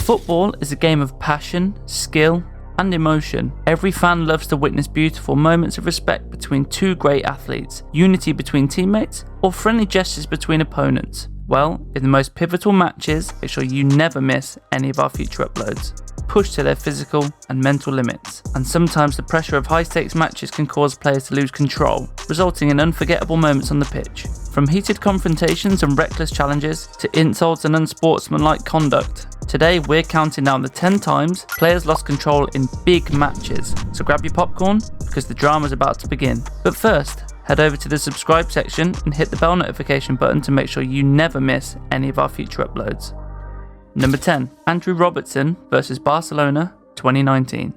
Football is a game of passion, skill, and emotion. Every fan loves to witness beautiful moments of respect between two great athletes, unity between teammates, or friendly gestures between opponents. Well, in the most pivotal matches, make sure you never miss any of our future uploads. Pushed to their physical and mental limits, and sometimes the pressure of high-stakes matches can cause players to lose control, resulting in unforgettable moments on the pitch. From heated confrontations and reckless challenges to insults and unsportsmanlike conduct, today we're counting down the 10 times players lost control in big matches. So grab your popcorn, because the drama's about to begin. But first, head over to the subscribe section and hit the bell notification button to make sure you never miss any of our future uploads. Number 10. Andrew Robertson vs Barcelona 2019.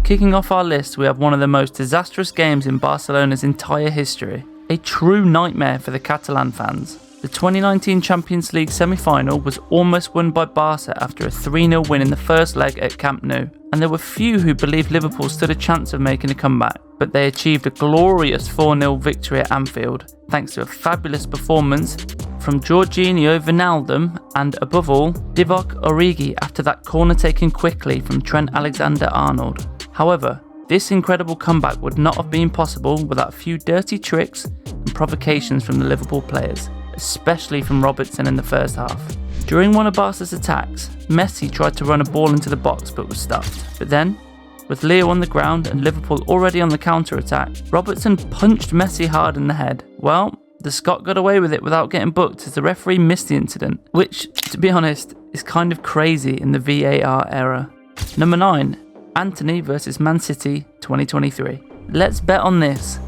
Kicking off our list, we have one of the most disastrous games in Barcelona's entire history. A true nightmare for the Catalan fans. The 2019 Champions League semi-final was almost won by Barca after a 3-0 win in the first leg at Camp Nou, and there were few who believed Liverpool stood a chance of making a comeback, but they achieved a glorious 4-0 victory at Anfield, thanks to a fabulous performance from Jorginho Wijnaldum and, above all, Divock Origi after that corner taken quickly from Trent Alexander-Arnold. However, this incredible comeback would not have been possible without a few dirty tricks and provocations from the Liverpool players, especially from Robertson in the first half. During one of Barca's attacks, Messi tried to run a ball into the box but was stopped. But then, with Leo on the ground and Liverpool already on the counter-attack, Robertson punched Messi hard in the head. Well, the Scot got away with it without getting booked as the referee missed the incident, which, to be honest, is kind of crazy in the VAR era. Number 9. Antony vs Man City 2023. Let's bet on this.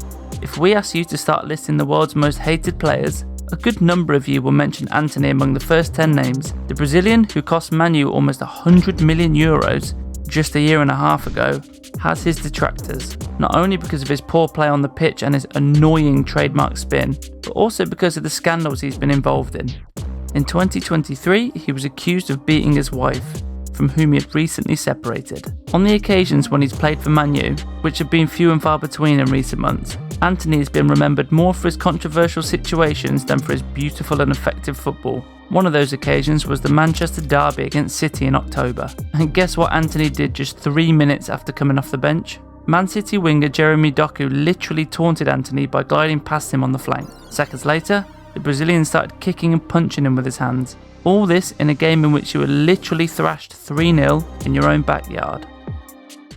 If we ask you to start listing the world's most hated players, a good number of you will mention Antony among the first 10 names. The Brazilian, who cost Man U almost €100 million just a year and a half ago, has his detractors, not only because of his poor play on the pitch and his annoying trademark spin, but also because of the scandals he's been involved in. In 2023, he was accused of beating his wife, from whom he had recently separated. On the occasions when he's played for Man U, which have been few and far between in recent months, Antony has been remembered more for his controversial situations than for his beautiful and effective football. One of those occasions was the Manchester derby against City in October. And guess what Antony did just 3 minutes after coming off the bench? Man City winger Jeremy Doku literally taunted Antony by gliding past him on the flank. Seconds later, the Brazilian started kicking and punching him with his hands. All this in a game in which you were literally thrashed 3-0 in your own backyard.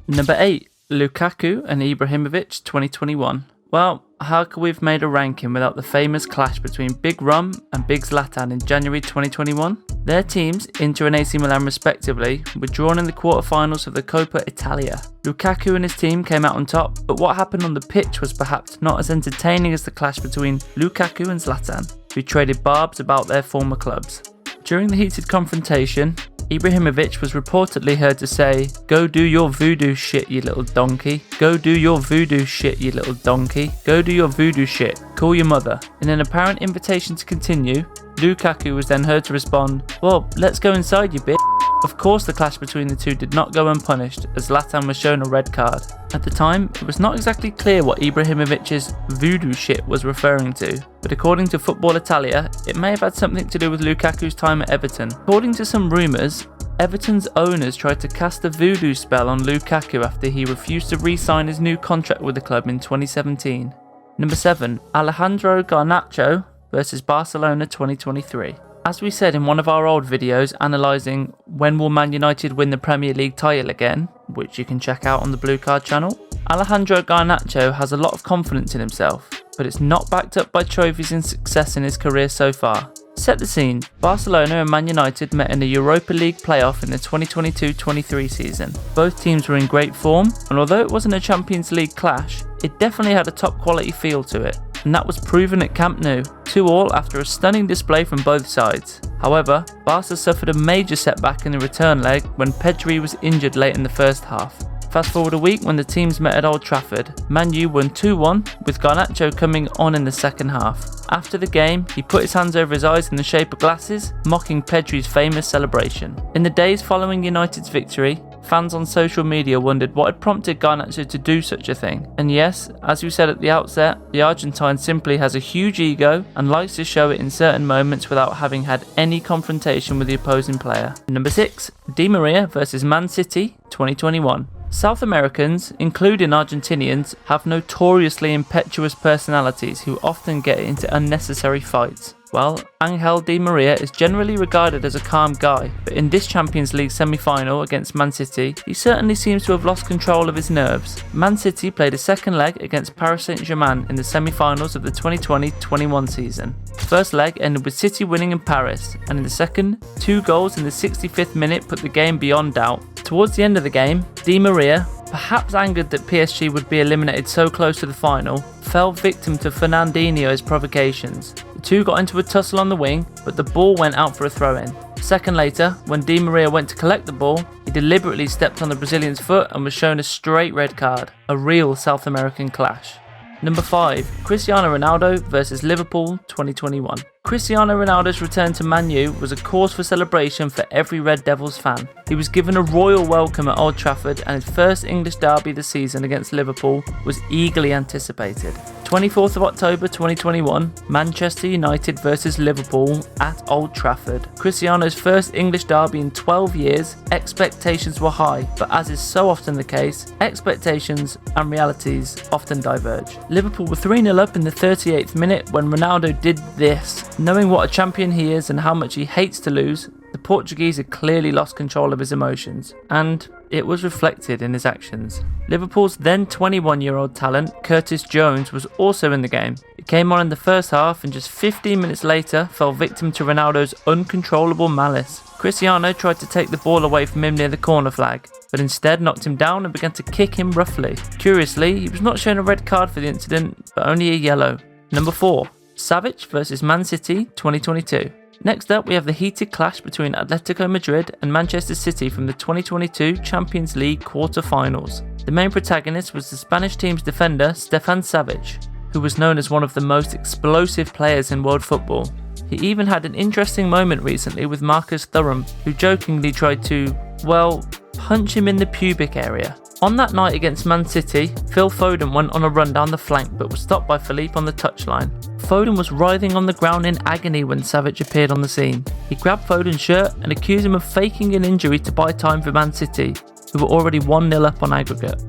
Number 8. Lukaku and Ibrahimovich 2021. Well, how could we have made a ranking without the famous clash between Big Rum and Big Zlatan in January 2021? Their teams, Inter and AC Milan respectively, were drawn in the quarterfinals of the Coppa Italia. Lukaku and his team came out on top, but what happened on the pitch was perhaps not as entertaining as the clash between Lukaku and Zlatan, who traded barbs about their former clubs. During the heated confrontation, Ibrahimovich was reportedly heard to say, "Go do your voodoo shit, you little donkey. Go do your voodoo shit, you little donkey. Go do your voodoo shit. Call your mother." In an apparent invitation to continue, Lukaku was then heard to respond, "Well, let's go inside, you bitch." Of course, the clash between the two did not go unpunished, as Zlatan was shown a red card. At the time, it was not exactly clear what Ibrahimovich's voodoo shit was referring to, but according to Football Italia, it may have had something to do with Lukaku's time at Everton. According to some rumours, Everton's owners tried to cast a voodoo spell on Lukaku after he refused to re-sign his new contract with the club in 2017. Number 7. Alejandro Garnacho vs Barcelona 2023. As we said in one of our old videos analysing when will Man United win the Premier League title again, which you can check out on the Blue Card channel, Alejandro Garnacho has a lot of confidence in himself, but it's not backed up by trophies and success in his career so far. Set the scene. Barcelona and Man United met in the Europa League playoff in the 2022-23 season. Both teams were in great form, and although it wasn't a Champions League clash, it definitely had a top quality feel to it, and that was proven at Camp Nou, 2-2 after a stunning display from both sides. However, Barca suffered a major setback in the return leg when Pedri was injured late in the first half. Fast forward a week when the teams met at Old Trafford. Man U won 2-1, with Garnacho coming on in the second half. After the game, he put his hands over his eyes in the shape of glasses, mocking Pedri's famous celebration. In the days following United's victory, fans on social media wondered what had prompted Garnacho to do such a thing. And yes, as we said at the outset, the Argentine simply has a huge ego and likes to show it in certain moments without having had any confrontation with the opposing player. Number 6, DiMaria versus Man City 2021. South Americans, including Argentinians, have notoriously impetuous personalities who often get into unnecessary fights. Well, Angel Di Maria is generally regarded as a calm guy, but in this Champions League semi-final against Man City, he certainly seems to have lost control of his nerves. Man City played a second leg against Paris Saint-Germain in the semi-finals of the 2020-21 season. The first leg ended with City winning in Paris, and in the second, 2 goals in the 65th minute put the game beyond doubt. Towards the end of the game, Di Maria, perhaps angered that PSG would be eliminated so close to the final, fell victim to Fernandinho's provocations. The two got into a tussle on the wing, but the ball went out for a throw-in. A second later, when Di Maria went to collect the ball, he deliberately stepped on the Brazilian's foot and was shown a straight red card. A real South American clash. Number 5, Cristiano Ronaldo versus Liverpool 2021. Cristiano Ronaldo's return to Man U was a cause for celebration for every Red Devils fan. He was given a royal welcome at Old Trafford, and his first English derby this season against Liverpool was eagerly anticipated. 24th of October 2021, Manchester United versus Liverpool at Old Trafford. Cristiano's first English derby in 12 years, expectations were high, but as is so often the case, expectations and realities often diverge. Liverpool were 3-0 up in the 38th minute when Ronaldo did this. Knowing what a champion he is and how much he hates to lose, the Portuguese had clearly lost control of his emotions, and it was reflected in his actions. Liverpool's then 21-year-old talent, Curtis Jones, was also in the game. He came on in the first half and just 15 minutes later fell victim to Ronaldo's uncontrollable malice. Cristiano tried to take the ball away from him near the corner flag, but instead knocked him down and began to kick him roughly. Curiously, he was not shown a red card for the incident, but only a yellow. Number 4, Savic versus Man City 2022. Next up, we have the heated clash between Atletico Madrid and Manchester City from the 2022 Champions League quarter-finals. The main protagonist was the Spanish team's defender Stefan Savic, who was known as one of the most explosive players in world football. He even had an interesting moment recently with Marcus Thuram, who jokingly tried to, well, punch him in the pubic area. On that night against Man City, Phil Foden went on a run down the flank but was stopped by Philippe on the touchline. Foden was writhing on the ground in agony when Savic appeared on the scene. He grabbed Foden's shirt and accused him of faking an injury to buy time for Man City, who were already 1-0 up on aggregate.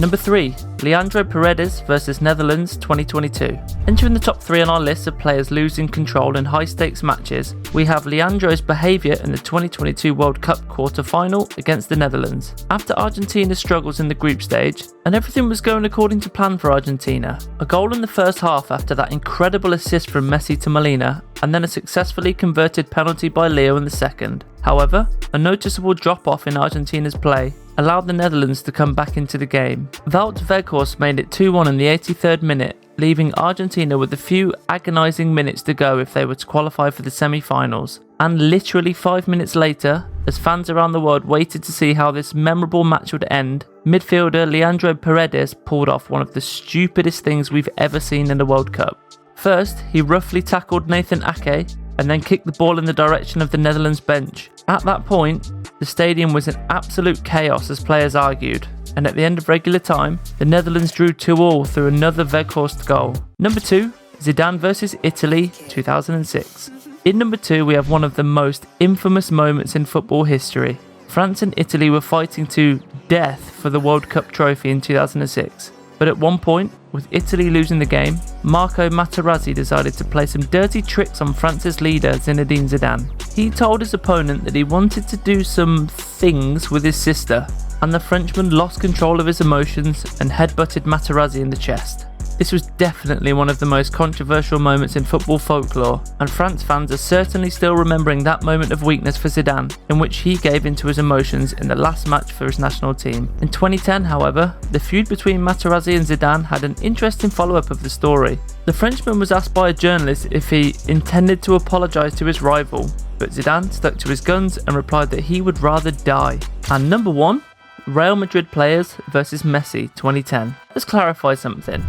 Number 3, Leandro Peredes versus Netherlands 2022. Entering the top 3 on our list of players losing control in high-stakes matches, we have Leandro's behaviour in the 2022 World Cup quarter-final against the Netherlands. After Argentina's struggles in the group stage, and everything was going according to plan for Argentina, a goal in the first half after that incredible assist from Messi to Molina, and then a successfully converted penalty by Leo in the second. However, a noticeable drop-off in Argentina's play allowed the Netherlands to come back into the game. Wout Weghorst made it 2-1 in the 83rd minute, leaving Argentina with a few agonising minutes to go if they were to qualify for the semi-finals. And literally 5 minutes later, as fans around the world waited to see how this memorable match would end, midfielder Leandro Paredes pulled off one of the stupidest things we've ever seen in the World Cup. First, he roughly tackled Nathan Ake and then kicked the ball in the direction of the Netherlands bench. At that point, the stadium was in absolute chaos as players argued, and at the end of regular time, the Netherlands drew 2-2 through another Weghorst goal. Number 2, Zidane versus Italy 2006. In number 2, we have one of the most infamous moments in football history. France and Italy were fighting to death for the World Cup trophy in 2006. But at one point, with Italy losing the game, Marco Materazzi decided to play some dirty tricks on France's leader Zinedine Zidane. He told his opponent that he wanted to do some things with his sister, and the Frenchman lost control of his emotions and headbutted Materazzi in the chest. This was definitely one of the most controversial moments in football folklore, and France fans are certainly still remembering that moment of weakness for Zidane, in which he gave into his emotions in the last match for his national team. In 2010, however, the feud between Materazzi and Zidane had an interesting follow-up of the story. The Frenchman was asked by a journalist if he intended to apologise to his rival, but Zidane stuck to his guns and replied that he would rather die. And number 1, Real Madrid players versus Messi 2010. Let's clarify something.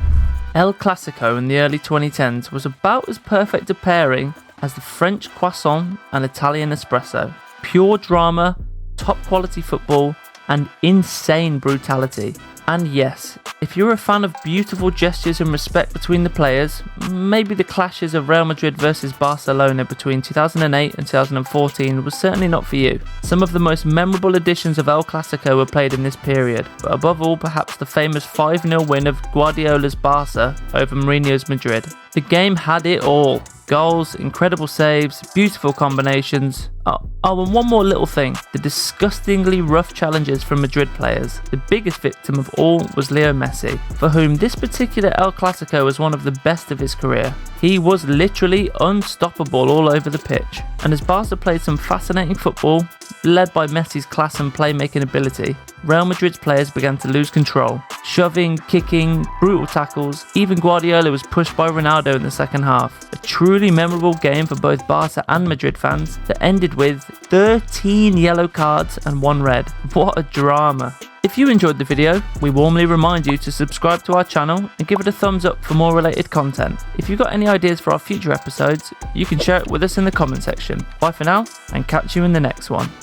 El Clasico in the early 2010s was about as perfect a pairing as the French croissant and Italian espresso. Pure drama, top quality football, and insane brutality. And yes, if you're a fan of beautiful gestures and respect between the players, maybe the clashes of Real Madrid versus Barcelona between 2008 and 2014 was certainly not for you. Some of the most memorable editions of El Clasico were played in this period, but above all perhaps the famous 5-0 win of Guardiola's Barca over Mourinho's Madrid. The game had it all. Goals, incredible saves, beautiful combinations. Oh, and one more little thing. The disgustingly rough challenges from Madrid players. The biggest victim of all was Leo Messi, for whom this particular El Clasico was one of the best of his career. He was literally unstoppable all over the pitch. And as Barca played some fascinating football, led by Messi's class and playmaking ability, Real Madrid's players began to lose control. Shoving, kicking, brutal tackles. Even Guardiola was pushed by Ronaldo in the second half. A truly memorable game for both Barca and Madrid fans that ended with 13 yellow cards and 1 red. What a drama. If you enjoyed the video, we warmly remind you to subscribe to our channel and give it a thumbs up for more related content. If you've got any ideas for our future episodes, you can share it with us in the comment section. Bye for now, and catch you in the next one.